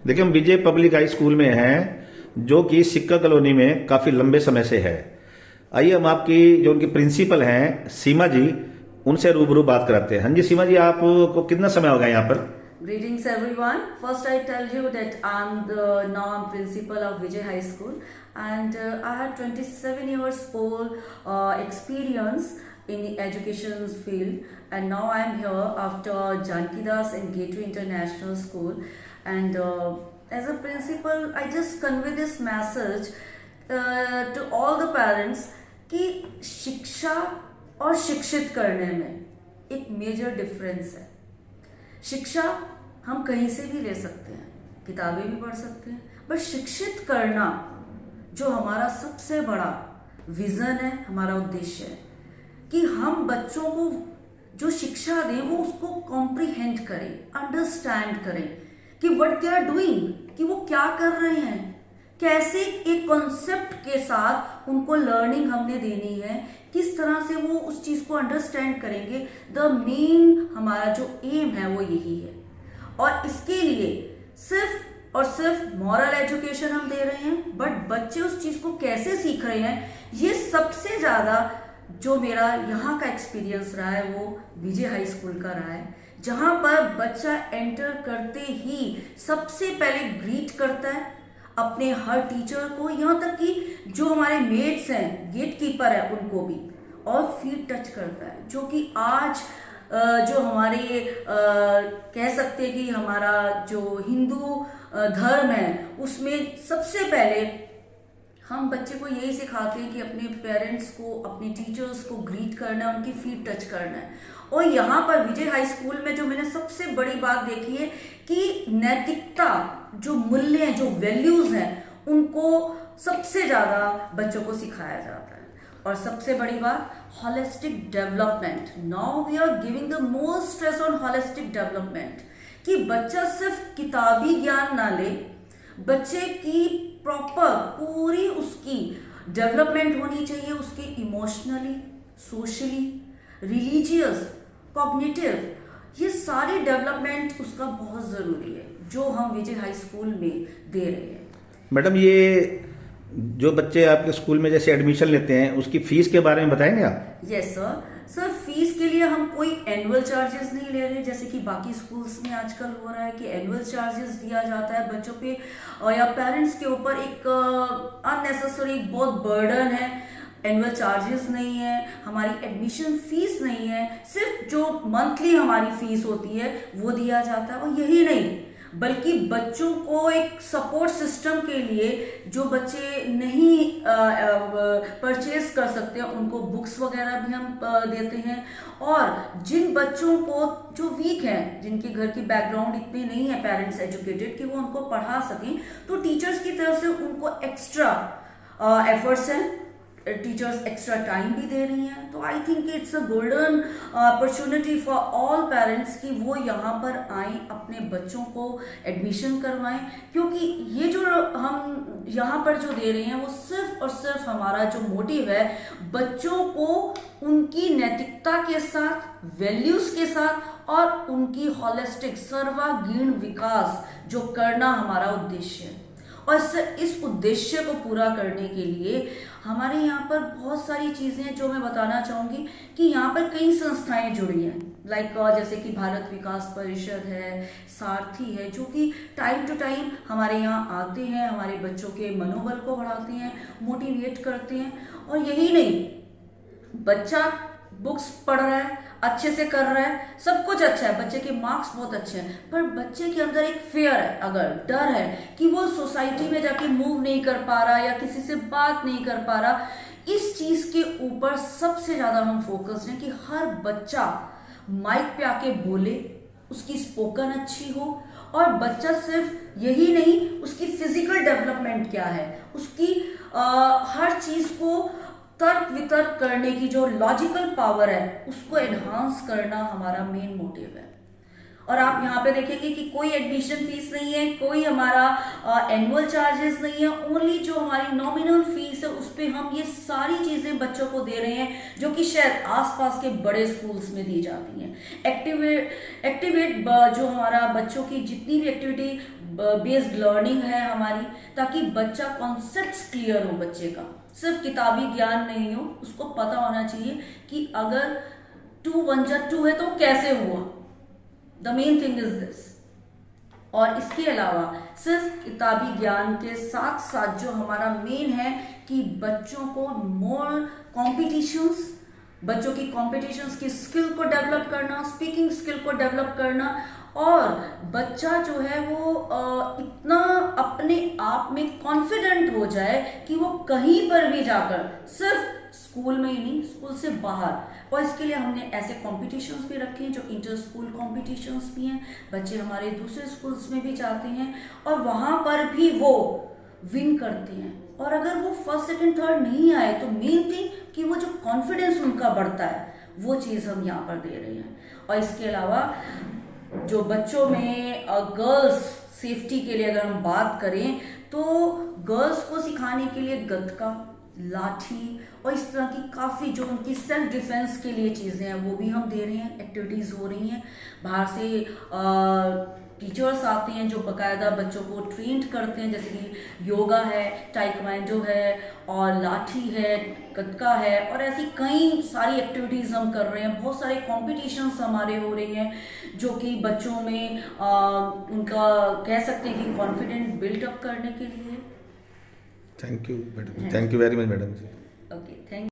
देखिए, हम विजय public high school में हैं, जो कि सिक्का कॉलोनी में काफी लंबे समय से है। आइए हम आपकी जो उनकी प्रिंसिपल हैं सीमा जी, उनसे रूबरू बात कराते हैं। हाँ जी सीमा जी, आपको कितना समय होगा यहाँ पर? Greetings everyone. First I tell you that I'm principal of Vijay High School, and I had 27 years full experience in the education field, and now I'm here after Janki Das and Gateway International School, and as a principal I just convey this message to all the parents कि शिक्षा और शिक्षित करने में एक major difference है। शिक्षा हम कहीं से भी ले सकते हैं, किताबें भी पढ़ सकते हैं, बट शिक्षित करना जो हमारा सबसे बड़ा विजन है, हमारा उद्देश्य है कि हम बच्चों को जो शिक्षा दें वो उसको कॉम्प्रिहेंड करें, अंडरस्टैंड करें कि व्हाट दे आर डूइंग, कि वो क्या कर रहे हैं, कैसे एक कॉन्सेप्ट के साथ उनको लर्निंग हमने देनी है, किस तरह से वो उस चीज को अंडरस्टैंड करेंगे। द मेन हमारा जो एम है वो यही है, और इसके लिए सिर्फ और सिर्फ मॉरल एजुकेशन हम दे रहे हैं, बट बच्चे उस चीज को कैसे सीख रहे हैं, ये सबसे ज्यादा जो मेरा यहाँ का एक्सपीरियंस रहा है वो विजय हाई स्कूल का रहा है, जहां पर बच्चा एंटर करते ही सबसे पहले ग्रीट करता है अपने हर टीचर को, यहाँ तक कि जो हमारे मेट्स हैं, गेट कीपर है, उनको भी, और फीट टच करता है, जो कि आज जो हमारे कह सकते हैं कि हमारा जो हिंदू धर्म है उसमें सबसे पहले हम बच्चे को यही सिखाते हैं कि अपने पेरेंट्स को, अपने टीचर्स को ग्रीट करना है, उनकी फीट टच करना है। और यहाँ पर विजय हाई स्कूल में जो मैंने सबसे बड़ी बात देखी है कि नैतिकता, जो मूल्य हैं, जो वैल्यूज हैं, उनको सबसे ज्यादा बच्चों को सिखाया जाता है। और सबसे बड़ी बात, holistic development. Now we are giving the more stress on holistic development, कि बच्चा सिर्फ किताबी ज्ञान ना ले, बच्चे की प्रॉपर पूरी उसकी डेवलपमेंट होनी चाहिए, उसके इमोशनली, सोशली, रिलीजियस, कॉग्निटिव, ये सारी डेवलपमेंट उसका बहुत जरूरी है, जो हम विजय हाई स्कूल में दे रहे हैं। मैडम, ये जो बच्चे आपके स्कूल में जैसे एडमिशन लेते हैं, उसकी फीस के बारे में बताएंगे आप? Yes sir. सर, फीस के लिए हम कोई एनुअल चार्जेस नहीं ले रहे, जैसे कि बाकी स्कूल्स में आजकल हो रहा है कि एनुअल चार्जेस दिया जाता है बच्चों पे, या पेरेंट्स के ऊपर एक अननेसेसरी एक बहुत बर्डन है। एनुअल चार्जेस नहीं है, हमारी एडमिशन फीस नहीं है, सिर्फ जो मंथली हमारी फीस होती है वो दिया जाता है। और यही नहीं, बल्कि बच्चों को एक सपोर्ट सिस्टम के लिए, जो बच्चे नहीं परचेज कर सकते हैं, उनको बुक्स वगैरह भी हम देते हैं। और जिन बच्चों को जो वीक हैं, जिनके घर की बैकग्राउंड इतनी नहीं है पेरेंट्स एजुकेटेड कि वो उनको पढ़ा सकें, तो टीचर्स की तरफ से उनको एक्स्ट्रा एफर्ट्स हैं, टीचर्स एक्स्ट्रा टाइम भी दे रही हैं। तो I think it's a golden opportunity for all parents कि वो यहाँ पर आए, अपने बच्चों को एडमिशन करवाएं, क्योंकि ये जो हम यहाँ पर जो दे रहे हैं वो सिर्फ और सिर्फ हमारा जो मोटिव है, बच्चों को उनकी नैतिकता के साथ, वैल्यूज के साथ, और उनकी होलिस्टिक सर्वांगीण विकास जो करना हमारा उद्देश्य है। और इस उद्देश्य को पूरा करने के लिए हमारे यहाँ पर बहुत सारी चीजें जो मैं बताना चाहूंगी कि यहाँ पर कई संस्थाएं जुड़ी हैं, लाइक जैसे कि भारत विकास परिषद है, सारथी है, जो कि टाइम टू टाइम हमारे यहाँ आते हैं, हमारे बच्चों के मनोबल को बढ़ाते हैं, मोटिवेट करते हैं। और यही नहीं, बच्चा बुक्स पढ़ रहा है, अच्छे से कर रहा है, सब कुछ अच्छा है, बच्चे के मार्क्स बहुत अच्छे हैं, पर बच्चे के अंदर एक फियर है, अगर डर है कि वो सोसाइटी में जाके मूव नहीं कर पा रहा या किसी से बात नहीं कर पा रहा, इस चीज के ऊपर सबसे ज्यादा हम फोकस्ड हैं कि हर बच्चा माइक पे आके बोले, उसकी स्पोकन अच्छी हो। और बच्चा सिर्फ यही नहीं, उसकी फिजिकल डेवलपमेंट क्या है, उसकी हर चीज को तर्क वितर्क करने की जो लॉजिकल पावर है, उसको एनहांस करना हमारा मेन मोटिव है। और आप यहाँ पे देखेंगे कि कोई एडमिशन फीस नहीं है, कोई हमारा एनुअल चार्जेस नहीं है, ओनली जो हमारी नॉमिनल फीस है उस पे हम ये सारी चीजें बच्चों को दे रहे हैं, जो कि शायद आसपास के बड़े स्कूल्स में दी जाती हैं। एक्टिवेट जो हमारा बच्चों की जितनी भी एक्टिविटी बेस्ड लर्निंग है हमारी, ताकि बच्चा कॉन्सेप्ट्स क्लियर हो, बच्चे का सिर्फ किताबी ज्ञान नहीं हो, उसको पता होना चाहिए कि अगर 2 1 2 है तो कैसे हुआ। The main thing is this. और इसके अलावा सिर्फ किताबी ज्ञान के साथ साथ जो हमारा मेन है कि बच्चों को मोर कॉम्पिटिशन्स, बच्चों की कॉम्पिटिशन्स की स्किल को डेवलप करना, स्पीकिंग स्किल को डेवलप करना, और बच्चा जो है वो इतना अपने आप में कॉन्फिडेंट हो जाए कि वो कहीं पर भी जाकर, सिर्फ स्कूल में ही नहीं, स्कूल से बाहर, और इसके लिए हमने ऐसे कॉम्पिटिशन्स भी रखे हैं जो इंटर स्कूल कॉम्पिटिशन्स भी हैं। बच्चे हमारे दूसरे स्कूल्स में भी जाते हैं और वहाँ पर भी वो विन करते हैं। और अगर वो फर्स्ट सेकंड थर्ड नहीं आए तो मेन थिंग कि वो जो कॉन्फिडेंस उनका बढ़ता है, वो चीज़ हम यहाँ पर दे रहे हैं। और इसके अलावा जो बच्चों में गर्ल्स सेफ्टी के लिए अगर हम बात करें तो गर्ल्स को सिखाने के लिए गतका, लाठी और इस तरह की काफ़ी जो उनकी सेल्फ डिफेंस के लिए चीज़ें हैं वो भी हम दे रहे हैं, एक्टिविटीज़ हो रही हैं। बाहर से टीचर्स आते हैं जो बकायदा बच्चों को ट्रेंड करते हैं, जैसे कि योगा है, टाइक्वांडो है, और लाठी है, गतका है, और ऐसी कई सारी एक्टिविटीज़ हम कर रहे हैं। बहुत सारे कॉम्पिटिशन्स हमारे हो रहे हैं जो कि बच्चों में उनका कह सकते हैं कि कॉन्फिडेंट बिल्ट अप करने के लिए। Thank you madam, thank you very much madam ji. Okay, thank